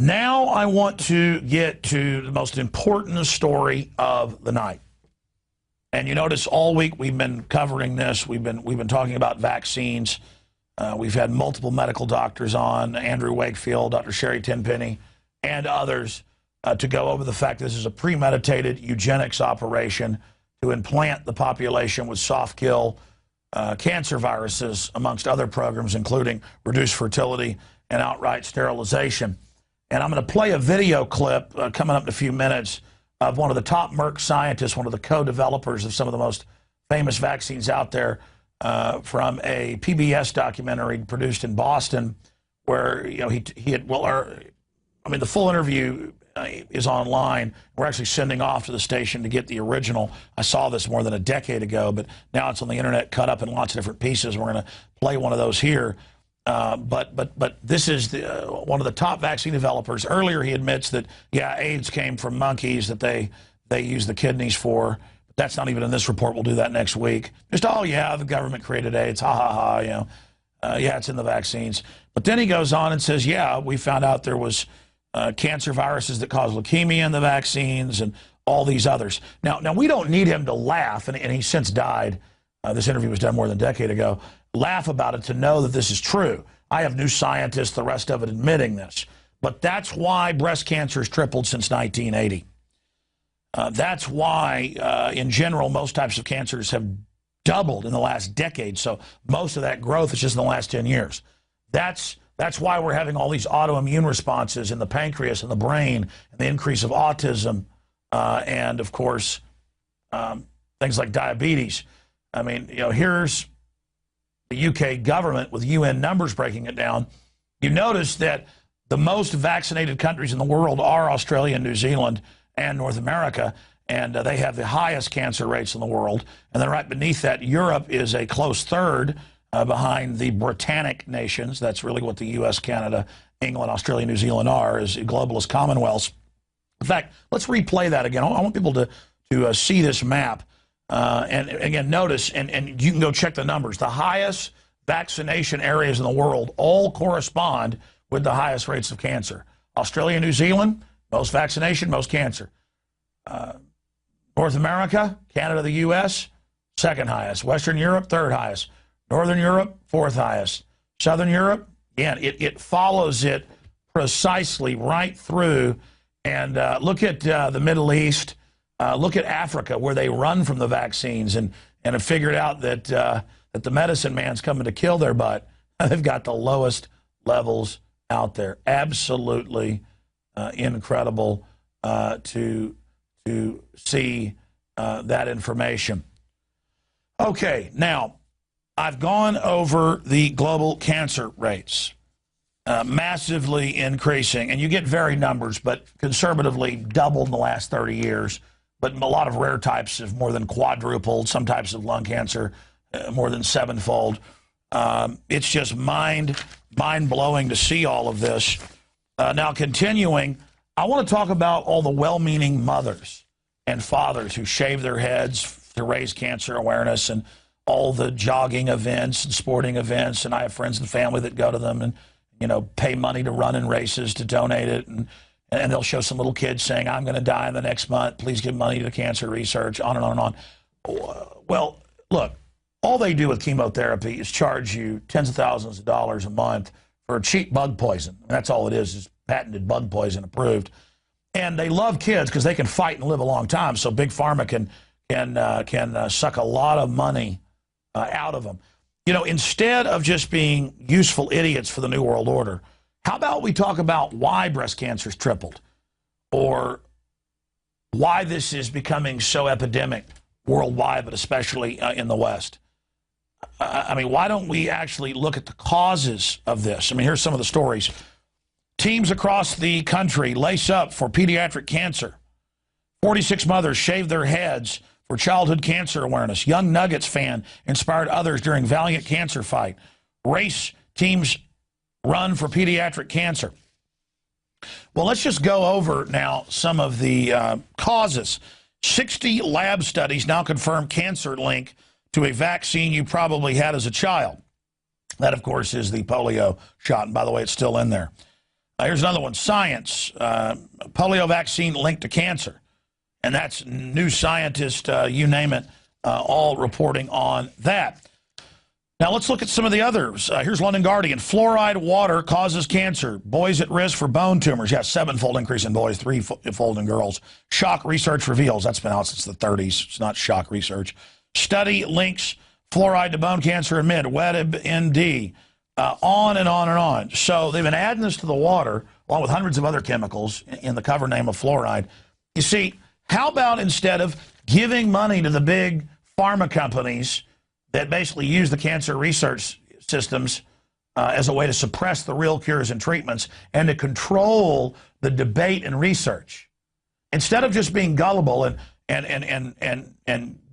Now I want to get to the most important story of the night. And you notice all week we've been covering this. We've been talking about vaccines. We've had multiple medical doctors on, Andrew Wakefield, Dr. Sherry Tenpenny, and others, to go over the fact this is a premeditated eugenics operation to implant the population with soft kill cancer viruses, amongst other programs, including reduced fertility and outright sterilization. And I'm going to play a video clip coming up in a few minutes of one of the top Merck scientists, one of the co-developers of some of the most famous vaccines out there, from a PBS documentary produced in Boston, where he had, well, I mean, the full interview is online. We're actually sending off to the station to get the original. I saw this more than a decade ago, but now it's on the internet, cut up in lots of different pieces. We're going to play one of those here. But this is one of the top vaccine developers. Earlier, he admits that, yeah, AIDS came from monkeys that they use the kidneys for. But that's not even in this report. We'll do that next week. Just, oh, yeah, the government created AIDS. Ha, ha, ha, you know. Yeah, it's in the vaccines. But then he goes on and says, yeah, we found out there was cancer viruses that cause leukemia in the vaccines and all these others. Now we don't need him to laugh, and he's since died. This interview was done more than a decade ago. Laugh about it to know that this is true. I have New Scientist, the rest of it, admitting this. But that's why breast cancer has tripled since 1980. That's why, in general, most types of cancers have doubled in the last decade. So most of that growth is just in the last 10 years. That's why we're having all these autoimmune responses in the pancreas and the brain, and the increase of autism, and, of course, things like diabetes. I mean, here's the UK government with UN numbers breaking it down. You notice that the most vaccinated countries in the world are Australia, New Zealand, and North America, and they have the highest cancer rates in the world. And then right beneath that, Europe is a close third behind the Britannic nations. That's really what the U.S., Canada, England, Australia, New Zealand are, as globalist commonwealths. In fact, let's replay that again. I want people to see this map. And again, notice, and you can go check the numbers. The highest vaccination areas in the world all correspond with the highest rates of cancer. Australia, New Zealand, most vaccination, most cancer. North America, Canada, the U.S., second highest. Western Europe, third highest. Northern Europe, fourth highest. Southern Europe, again, it follows it precisely right through. And look at the Middle East. Look at Africa, where they run from the vaccines and have figured out that the medicine man's coming to kill their butt. They've got the lowest levels out there. Absolutely incredible to see that information. Okay, now, I've gone over the global cancer rates, massively increasing. And you get varied numbers, but conservatively doubled in the last 30 years. But a lot of rare types have more than quadrupled. Some types of lung cancer more than sevenfold. It's just mind-blowing to see all of this. Now, continuing, I want to talk about all the well-meaning mothers and fathers who shave their heads to raise cancer awareness, and all the jogging events and sporting events. And I have friends and family that go to them and, pay money to run in races to donate it. And they'll show some little kids saying, I'm going to die in the next month. Please give money to cancer research, on and on and on. Well, look, all they do with chemotherapy is charge you tens of thousands of dollars a month for cheap bug poison. And that's all it is patented bug poison approved. And they love kids because they can fight and live a long time. So Big Pharma can suck a lot of money out of them. Instead of just being useful idiots for the New World Order, how about we talk about why breast cancer's tripled, or why this is becoming so epidemic worldwide, but especially in the West? I mean, why don't we actually look at the causes of this? I mean, here's some of the stories. Teams across the country lace up for pediatric cancer. 46 mothers shave their heads for childhood cancer awareness. Young Nuggets fan inspired others during valiant cancer fight. Race teams run for pediatric cancer. Well, let's just go over now some of the causes. 60 lab studies now confirm cancer link to a vaccine you probably had as a child. That, of course, is the polio shot. And by the way, it's still in there. Here's another one, science. Polio vaccine linked to cancer. And that's New Scientist, you name it, all reporting on that. Now let's look at some of the others. Here's London Guardian. Fluoride water causes cancer. Boys at risk for bone tumors. Yeah, 7-fold increase in boys, 3-fold in girls. Shock research reveals. That's been out since the 30s. It's not shock research. Study links fluoride to bone cancer in mid. WebMD. On and on and on. So they've been adding this to the water, along with hundreds of other chemicals, in the cover name of fluoride. You see, how about instead of giving money to the big pharma companies that basically use the cancer research systems as a way to suppress the real cures and treatments and to control the debate and research, instead of just being gullible and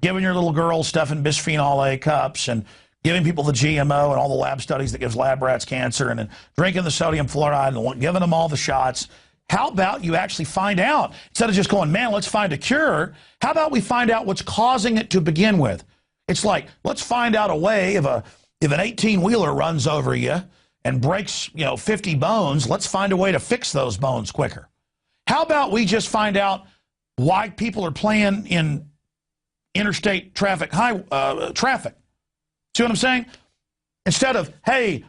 giving your little girl stuff in bisphenol A cups and giving people the GMO and all the lab studies that gives lab rats cancer and then drinking the sodium fluoride and giving them all the shots. How about you actually find out, instead of just going, man, let's find a cure, how about we find out what's causing it to begin with? It's like, let's find out a way, if an 18-wheeler runs over you and breaks, 50 bones, let's find a way to fix those bones quicker. How about we just find out why people are playing in interstate traffic? See what I'm saying? Instead of, hey,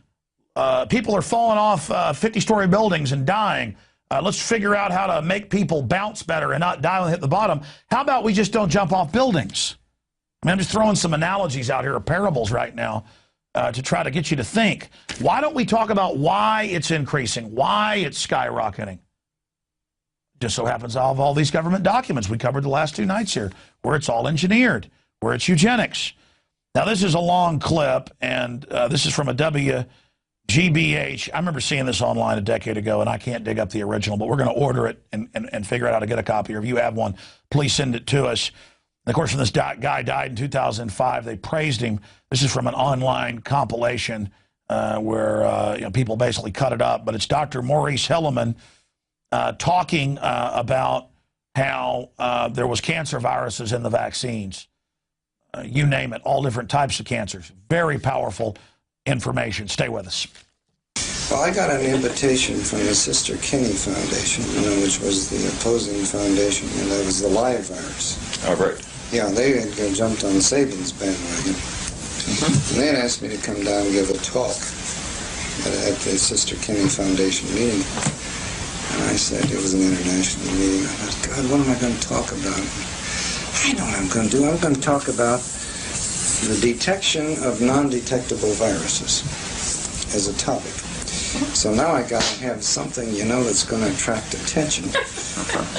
people are falling off 50-story buildings and dying, let's figure out how to make people bounce better and not die when they hit the bottom. How about we just don't jump off buildings? I mean, I'm just throwing some analogies out here, or parables right now, to try to get you to think. Why don't we talk about why it's increasing, why it's skyrocketing? Just so happens I have all these government documents we covered the last 2 nights here, where it's all engineered, where it's eugenics. Now, this is a long clip, and this is from a WGBH. I remember seeing this online a decade ago, and I can't dig up the original, but we're going to order it and figure out how to get a copy. Or if you have one, please send it to us. And of course, when this guy died in 2005, they praised him. This is from an online compilation where people basically cut it up. But it's Dr. Maurice Hilleman talking about how there was cancer viruses in the vaccines. You name it, all different types of cancers. Very powerful information. Stay with us. Well, I got an invitation from the Sister Kinney Foundation, which was the opposing foundation, and that was the live virus. Oh, right. Yeah, they had jumped on Saban's bandwagon. And they had asked me to come down and give a talk at the Sister Kinney Foundation meeting. And I said, it was an international meeting. I thought, God, what am I going to talk about? I know what I'm going to do. I'm going to talk about the detection of non-detectable viruses as a topic. So now I got to have something, that's going to attract attention.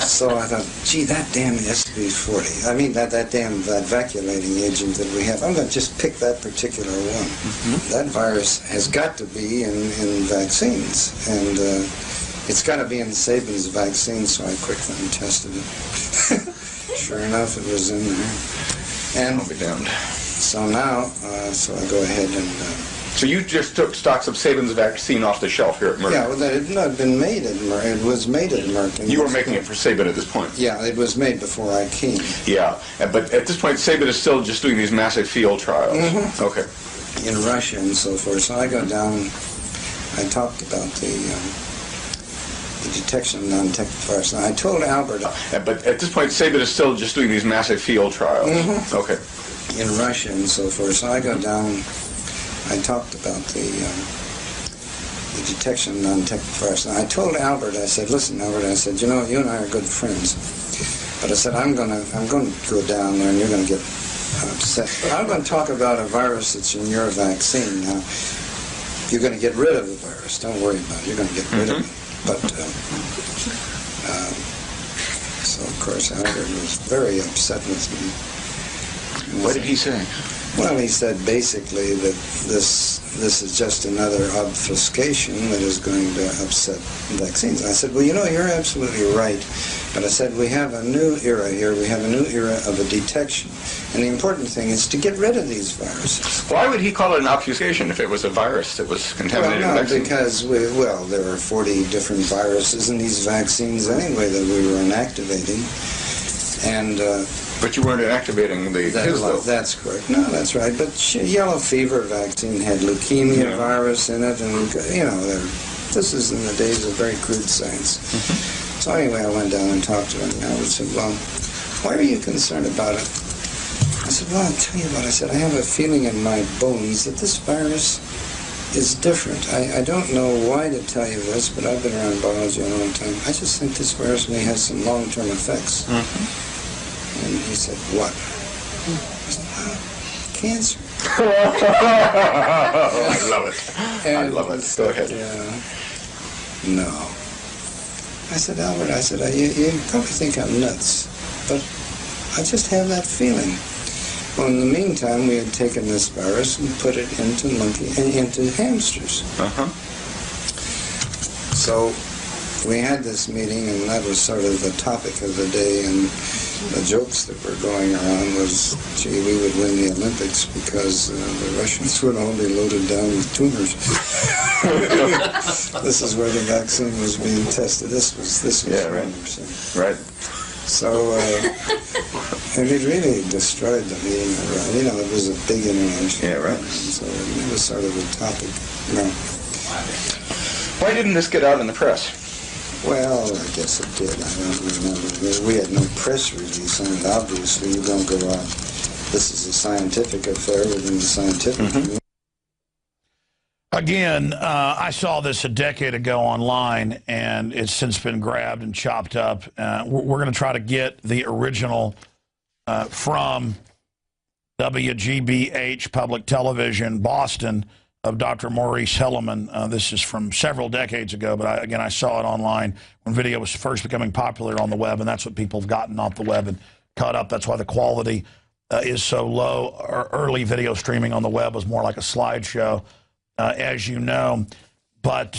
So I thought, gee, that damn SB40. I mean, that vacuolating agent that we have. I'm going to just pick that particular one. That virus has got to be in vaccines. And it's got to be in Saban's vaccine, so I quickly tested it. Sure enough, it was in there. And I'll be damned. So now, so I go ahead and... So you just took stocks of Saban's vaccine off the shelf here at Merck? Yeah, well, it had not been made at Merck. It was made at Merck. You were making it for Saban at this point? Yeah, it was made before I came. Yeah, but at this point, Saban is still just doing these massive field trials? Okay. In Russia and so forth. So I go down, I talked about the detection of non-detectable viruses. I told Albert... But at this point, Saban is still just doing these massive field trials? Okay. In Russia and so forth. So I go down... I talked about the detection of non-detectable viruses. I told Albert, I said, listen, Albert, I said, you and I are good friends. But I said, I'm going to go down there and you're going to get upset. But I'm going to talk about a virus that's in your vaccine. Now, you're going to get rid of the virus. Don't worry about it. You're going to get rid of it. But, so of course, Albert was very upset with me. What did he say? Well, he said basically that this is just another obfuscation that is going to upset vaccines. I said, well, you're absolutely right. But I said, we have a new era here. We have a new era of a detection. And the important thing is to get rid of these viruses. Why would he call it an obfuscation if it was a virus that was contaminating the vaccine? Because, there are 40 different viruses in these vaccines anyway that we were inactivating. And... But you weren't inactivating his, though. That's correct. No, that's right. But yellow fever vaccine had leukemia virus in it, and This is in the days of very crude science. So anyway, I went down and talked to him, and I said, well, why are you concerned about it? I said, well, I'll tell you what. I said, I have a feeling in my bones that this virus is different. I don't know why to tell you this, but I've been around biology a long time. I just think this virus may have some long-term effects. And he said, what? I said, well, cancer. I love it. I love it. Go ahead. No. I said, Albert, I said, you probably think I'm nuts, but I just have that feeling. Well, in the meantime, we had taken this virus and put it into into hamsters. So we had this meeting, and that was sort of the topic of the day, and the jokes that were going around was, gee, we would win the Olympics because the Russians would all be loaded down with tumors. This is where the vaccine was being tested. This was right. Right. So, and it really destroyed the meeting. You know, it was a big international. Yeah, right. So it was sort of a topic. No. Why didn't this get out in the press? Well, I guess it did. I don't remember. We had no press release on it. Obviously, you don't go out. This is a scientific affair within the scientific community. Again, I saw this a decade ago online, and it's since been grabbed and chopped up. We're going to try to get the original from WGBH Public Television, Boston, of Dr. Maurice Hilleman. This is from several decades ago, but I saw it online when video was first becoming popular on the web, and that's what people have gotten off the web and cut up. That's why the quality is so low. Early video streaming on the web was more like a slideshow, as you know. But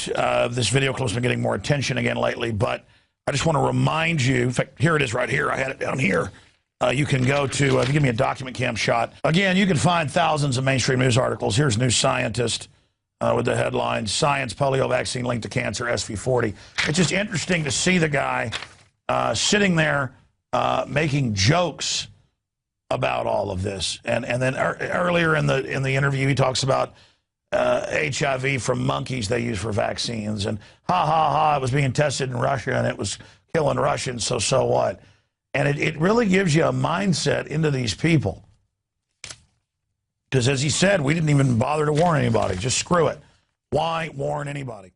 this video clip's been getting more attention again lately. But I just want to remind you, in fact, here it is right here. I had it down here. You can go to, if you give me a document cam shot. Again, you can find thousands of mainstream news articles. Here's New Scientist with the headline, Science Polio Vaccine Linked to Cancer, SV40. It's just interesting to see the guy sitting there making jokes about all of this. And then earlier in the interview, he talks about HIV from monkeys they use for vaccines. And it was being tested in Russia and it was killing Russians, so what? And it really gives you a mindset into these people. Because as he said, we didn't even bother to warn anybody. Just screw it. Why warn anybody?